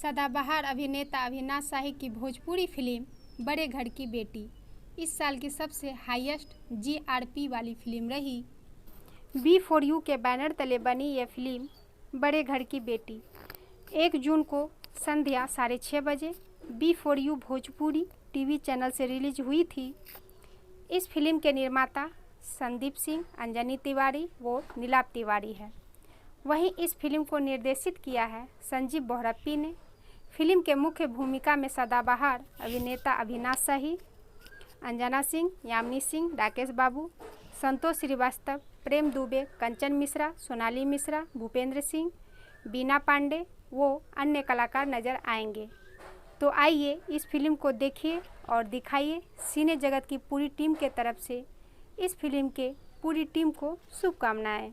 सदाबहार अभिनेता अविनाश शाही की भोजपुरी फिल्म बड़े घर की बेटी इस साल की सबसे हाईएस्ट जीआरपी वाली फिल्म रही। बी4U के बैनर तले बनी यह फिल्म बड़े घर की बेटी 1 जून को संध्या 6:30 बजे बी4U भोजपुरी टीवी चैनल से रिलीज हुई थी। इस फिल्म के निर्माता संदीप सिंह, अंजनी तिवारी व नीलाभ तिवारी है। वहीं इस फिल्म को निर्देशित किया है संजीव बोहरप्पी ने। फिल्म के मुख्य भूमिका में सदाबहार अभिनेता अविनाश शाही, अंजना सिंह, यामिनी सिंह, राकेश बाबू, संतोष श्रीवास्तव, प्रेम दुबे, कंचन मिश्रा, सोनाली मिश्रा, भूपेंद्र सिंह, बीना पांडे वो अन्य कलाकार नजर आएंगे। तो आइए इस फिल्म को देखिए और दिखाइए। सिने जगत की पूरी टीम के तरफ से इस फिल्म के पूरी टीम को शुभकामनाएं।